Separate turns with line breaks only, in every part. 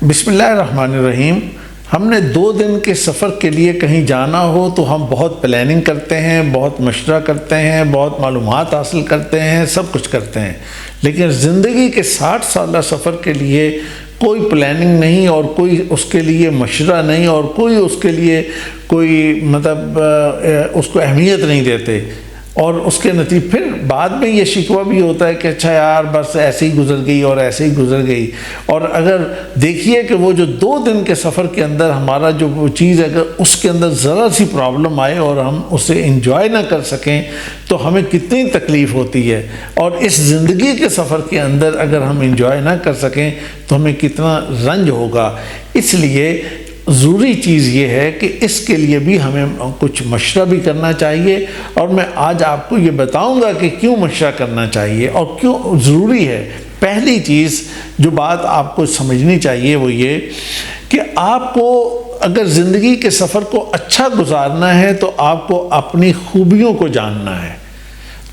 بسم اللہ الرحمن الرحیم۔ ہم نے 2 دن کے سفر کے لیے کہیں جانا ہو تو ہم بہت پلاننگ کرتے ہیں، بہت مشورہ کرتے ہیں، بہت معلومات حاصل کرتے ہیں، سب کچھ کرتے ہیں، لیکن زندگی کے 60 سالہ سفر کے لیے کوئی پلاننگ نہیں اور کوئی اس کے لیے مشورہ نہیں اور کوئی اس کے لیے اس کو اہمیت نہیں دیتے، اور اس کے نتیجے پھر بعد میں یہ شکوہ بھی ہوتا ہے کہ اچھا یار بس ایسے ہی گزر گئی اور ایسے ہی گزر گئی۔ اور اگر دیکھیے کہ وہ جو 2 دن کے سفر کے اندر ہمارا جو وہ چیز ہے، اگر اس کے اندر ذرا سی پرابلم آئے اور ہم اسے انجوائے نہ کر سکیں تو ہمیں کتنی تکلیف ہوتی ہے، اور اس زندگی کے سفر کے اندر اگر ہم انجوائے نہ کر سکیں تو ہمیں کتنا رنج ہوگا۔ اس لیے ضروری چیز یہ ہے کہ اس کے لیے بھی ہمیں کچھ مشورہ بھی کرنا چاہیے، اور میں آج آپ کو یہ بتاؤں گا کہ کیوں مشورہ کرنا چاہیے اور کیوں ضروری ہے۔ پہلی چیز جو بات آپ کو سمجھنی چاہیے وہ یہ کہ آپ کو اگر زندگی کے سفر کو اچھا گزارنا ہے تو آپ کو اپنی خوبیوں کو جاننا ہے۔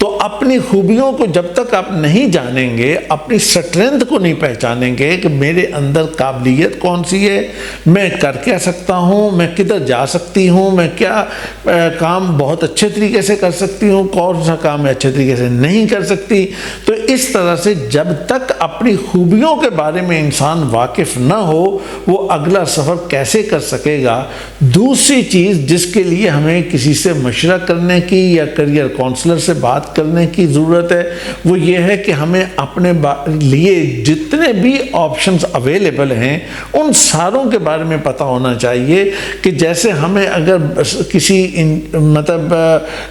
تو اپنی خوبیوں کو جب تک آپ نہیں جانیں گے، اپنی سٹرینتھ کو نہیں پہچانیں گے کہ میرے اندر قابلیت کون سی ہے، میں کر کیا سکتا ہوں، میں کدھر جا سکتی ہوں، میں کیا کام بہت اچھے طریقے سے کر سکتی ہوں، کون سا کام میں اچھے طریقے سے نہیں کر سکتی، تو اس طرح سے جب تک اپنی خوبیوں کے بارے میں انسان واقف نہ ہو وہ اگلا سفر کیسے کر سکے گا۔ دوسری چیز جس کے لیے ہمیں کسی سے مشورہ کرنے کی یا کریئر کونسلر سے بات کرنے کی ضرورت ہے وہ یہ ہے کہ ہمیں اپنے لیے جتنے بھی آپشنز اویلیبل ہیں ان ساروں کے بارے میں پتہ ہونا چاہیے، کہ جیسے ہمیں اگر کسی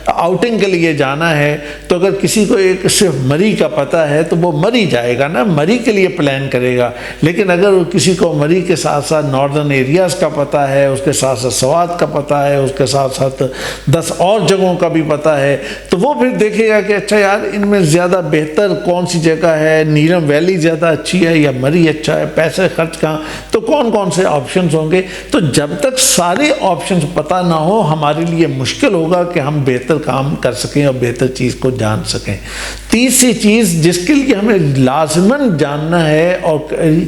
آؤٹنگ کے لیے جانا ہے تو اگر کسی کو ایک صرف مری کا پتہ ہے تو وہ مری جائے گا نا، مری کے لیے پلان کرے گا، لیکن اگر کسی کو مری کے ساتھ ساتھ ناردرن ایریاز کا پتہ ہے، اس کے ساتھ ساتھ سوات کا پتہ ہے، اس کے ساتھ ساتھ 10 اور جگہوں کا بھی پتہ ہے، تو وہ پھر دیکھے گا کہ اچھا یار ان میں زیادہ بہتر کون سی جگہ ہے، نیلم ویلی زیادہ اچھی ہے یا مری اچھا ہے، پیسے خرچ کہاں، تو کون کون سے آپشنز ہوں گے۔ تو جب تک سارے آپشنز پتہ نہ ہو ہمارے لیے مشکل ہوگا کہ ہم بہتر کام کر سکیں اور بہتر چیز کو جان سکیں۔ تیسری چیز جس کے لیے ہمیں لازماً جاننا ہے اور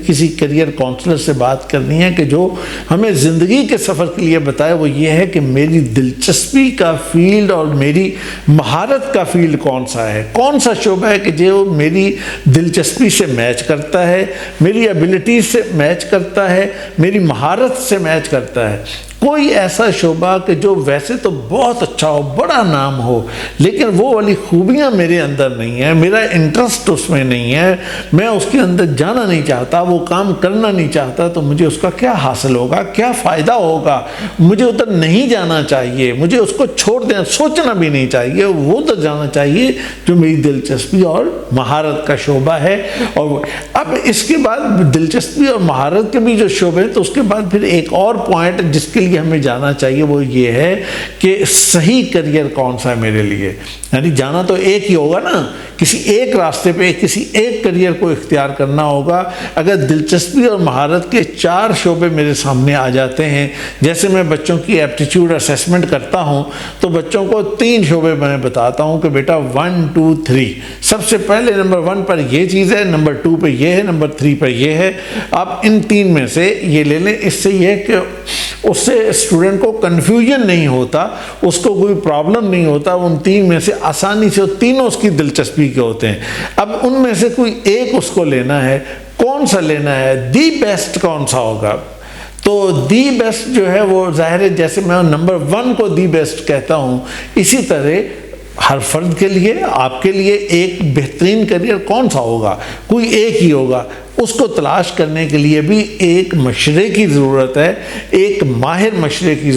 کسی کریئر کونسلر سے بات کرنی ہے کہ جو ہمیں زندگی کے سفر کے لیے بتائے وہ یہ ہے کہ میری دلچسپی کا فیلڈ اور میری مہارت کا فیلڈ کون سا ہے، کون سا شعبہ ہے کہ جو میری دلچسپی سے میچ کرتا ہے، میری ایبلٹی سے میچ کرتا ہے، میری مہارت سے میچ کرتا ہے۔ کوئی ایسا شعبہ کہ جو ویسے تو بہت اچھا ہو، بڑا نام ہو، لیکن وہ والی خوبیاں میرے اندر نہیں ہیں، میرا انٹرسٹ اس میں نہیں ہے، میں اس کے اندر جانا نہیں چاہتا، وہ کام کرنا نہیں چاہتا، تو مجھے اس کا کیا حاصل ہوگا، کیا فائدہ ہوگا، مجھے ادھر نہیں جانا چاہیے، مجھے اس کو چھوڑ دینا، سوچنا بھی نہیں چاہیے، وہ ادھر جانا چاہیے جو میری دلچسپی اور مہارت کا شعبہ ہے۔ اور اب اس کے بعد دلچسپی اور مہارت کے بھی جو شعبے ہیں تو اس کے بعد پھر ایک اور پوائنٹ جس کے لیے ہمیں جانا چاہیے وہ یہ ہے کہ صحیح کریئر کون سا ہے میرے لیے، یعنی جانا تو ایک ہی ہوگا نا، کسی ایک راستے پہ کسی ایک کریئر کو اختیار کرنا ہوگا۔ اگر دلچسپی اور مہارت کے 4 شعبے میرے سامنے آ جاتے ہیں، جیسے میں بچوں کی ایپٹیچیوڈ اسیسمنٹ کرتا ہوں تو بچوں کو 3 شعبے میں بتاتا ہوں کہ بیٹا 1 2 3، سب سے پہلے نمبر 1 پر یہ چیز ہے، نمبر 2 پہ یہ ہے، نمبر 3 پہ یہ ہے، آپ ان 3 میں سے یہ لے لیں۔ اس سے یہ ہے کہ اس سے اسٹوڈنٹ کو کنفیوژن نہیں ہوتا، اس کو کوئی پرابلم نہیں ہوتا، ان 3 میں سے آسانی سے تینوں اس کی دلچسپی کے ہوتے ہیں۔ اب ان میں سے کوئی ایک اس کو لینا ہے، کون سا لینا ہے، دی بیسٹ کون سا ہوگا، تو دی بیسٹ جو ہے وہ ظاہر ہے جیسے میں نمبر 1 کو دی بیسٹ کہتا ہوں، اسی طرح ہر فرد کے لیے آپ کے لیے ایک بہترین کریئر کون سا ہوگا، کوئی ایک ہی ہوگا، اس کو تلاش کرنے کے لیے بھی ایک مشورے کی ضرورت ہے، ایک ماہر مشورے کی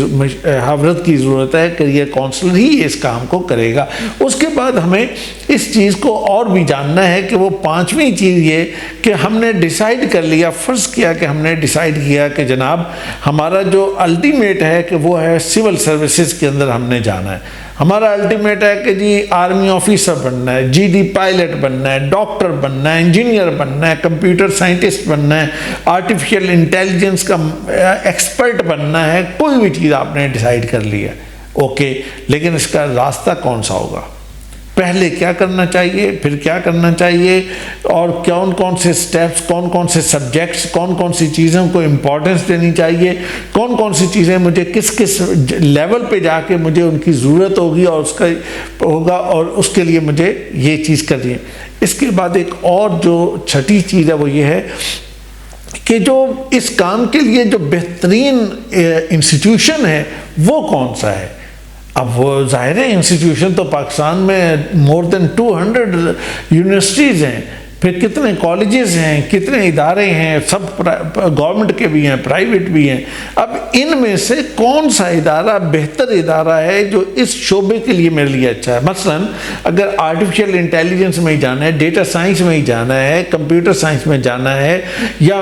حضرت کی ضرورت ہے، کریئر کونسلر ہی اس کام کو کرے گا۔ اس کے بعد ہمیں اس چیز کو اور بھی جاننا ہے کہ وہ 5ویں چیز یہ کہ ہم نے ڈیسائیڈ کر لیا، فرض کیا کہ ہم نے ڈیسائیڈ کیا کہ جناب ہمارا جو الٹیمیٹ ہے کہ وہ ہے سول سروسز کے اندر ہم نے جانا ہے، ہمارا الٹیمیٹ ہے کہ جی آرمی آفیسر بننا ہے، جی ڈی پائلٹ بننا ہے، ڈاکٹر بننا ہے، انجینئر بننا ہے، کمپیوٹر سائنٹسٹ بننا ہے، آرٹیفیشل انٹیلیجنس کا ایکسپرٹ بننا ہے، کوئی بھی چیز آپ نے ڈیسائیڈ کر لی ہے، اوکے، لیکن اس کا راستہ کون سا ہوگا، پہلے کیا کرنا چاہیے، پھر کیا کرنا چاہیے، اور کون کون سے سٹیپس، کون کون سے سبجیکٹس، کون کون سی چیزوں کو امپورٹنس دینی چاہیے، کون کون سی چیزیں مجھے کس کس لیول پہ جا کے مجھے ان کی ضرورت ہوگی اور اس کا ہوگا، اور اس کے لیے مجھے یہ چیز کرنی ہے۔ اس کے بعد ایک اور جو چھٹی چیز ہے وہ یہ ہے کہ جو اس کام کے لیے جو بہترین انسٹیٹیوشن ہے وہ کون سا ہے۔ اب وہ ظاہر ہے انسٹیٹیوشن تو پاکستان میں مور دین 200 یونیورسٹیز ہیں، پھر کتنے کالجز ہیں، کتنے ادارے ہیں، سب گورنمنٹ کے بھی ہیں، پرائیویٹ بھی ہیں۔ اب ان میں سے کون سا ادارہ بہتر ادارہ ہے جو اس شعبے کے لیے میرے لیے اچھا ہے؟ مثلا اگر آرٹیفیشل انٹیلیجنس میں ہی جانا ہے، ڈیٹا سائنس میں ہی جانا ہے، کمپیوٹر سائنس میں جانا ہے، یا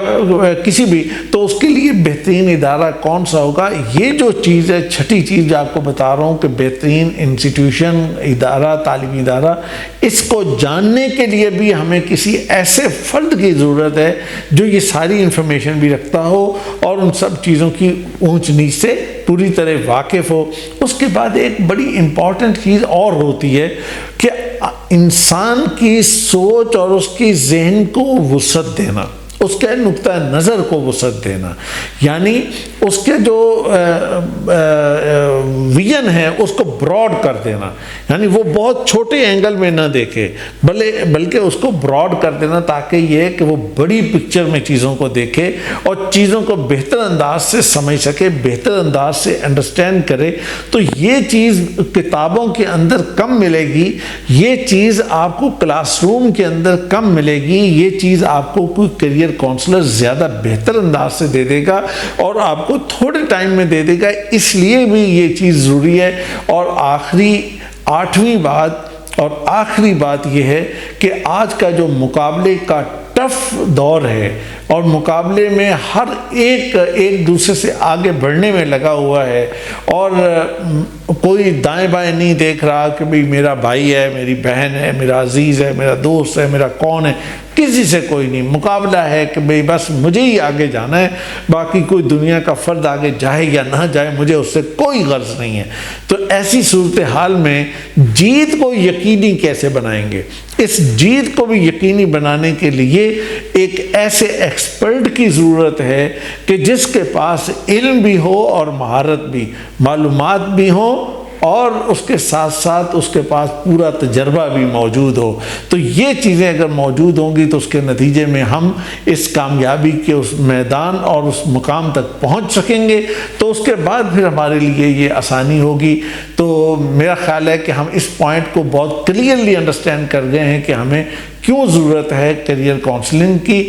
کسی بھی، تو اس کے لیے بہترین ادارہ کون سا ہوگا؟ یہ جو چیز ہے، چھٹی چیز جو آپ کو بتا رہا ہوں کہ بہترین انسٹیٹیوشن، ادارہ، تعلیمی ادارہ، اس کو جاننے کے لیے بھی ہمیں کسی ایسے فرد کی ضرورت ہے جو یہ ساری انفارمیشن بھی رکھتا ہو اور ان سب چیزوں کی اونچ نیچ سے پوری طرح واقف ہو۔ اس کے بعد ایک بڑی امپورٹنٹ چیز اور ہوتی ہے کہ انسان کی سوچ اور اس کی ذہن کو وسعت دینا، اس کے نقطہ نظر کو وسعت دینا، یعنی اس کے جو ویژن ہے اس کو براڈ کر دینا، یعنی وہ بہت چھوٹے اینگل میں نہ دیکھے بلکہ اس کو براڈ کر دینا، تاکہ یہ کہ وہ بڑی پکچر میں چیزوں کو دیکھے اور چیزوں کو بہتر انداز سے سمجھ سکے، بہتر انداز سے انڈرسٹینڈ کرے۔ تو یہ چیز کتابوں کے اندر کم ملے گی، یہ چیز آپ کو کلاس روم کے اندر کم ملے گی، یہ چیز آپ کو کوئی کیریئر کونسلر زیادہ بہتر انداز سے دے دے گا اور آپ کو تھوڑے ٹائم میں دے دے گا۔ اس لیے بھی یہ چیز ضروری ہے۔ اور آٹھویں بات اور آخری بات یہ ہے کہ آج کا جو مقابلے کا ٹف دور ہے اور مقابلے میں ہر ایک دوسرے سے آگے بڑھنے میں لگا ہوا ہے، اور کوئی دائیں بائیں نہیں دیکھ رہا کہ بھئی میرا بھائی ہے، میری بہن ہے، میرا عزیز ہے، میرا دوست ہے، میرا کون ہے، کسی سے کوئی نہیں۔ مقابلہ ہے کہ بھئی بس مجھے ہی آگے جانا ہے، باقی کوئی دنیا کا فرد آگے جائے یا نہ جائے مجھے اس سے کوئی غرض نہیں ہے۔ تو ایسی صورتحال میں جیت کو یقینی کیسے بنائیں گے؟ اس جیت کو بھی یقینی بنانے کے لیے ایک ایسے ایکسپرٹ کی ضرورت ہے کہ جس کے پاس علم بھی ہو اور مہارت بھی، معلومات بھی ہوں، اور اس کے ساتھ ساتھ اس کے پاس پورا تجربہ بھی موجود ہو۔ تو یہ چیزیں اگر موجود ہوں گی تو اس کے نتیجے میں ہم اس کامیابی کے اس میدان اور اس مقام تک پہنچ سکیں گے، تو اس کے بعد پھر ہمارے لیے یہ آسانی ہوگی۔ تو میرا خیال ہے کہ ہم اس پوائنٹ کو بہت کلیئرلی انڈرسٹینڈ کر گئے ہیں کہ ہمیں کیوں ضرورت ہے کیریئر کونسلنگ کی،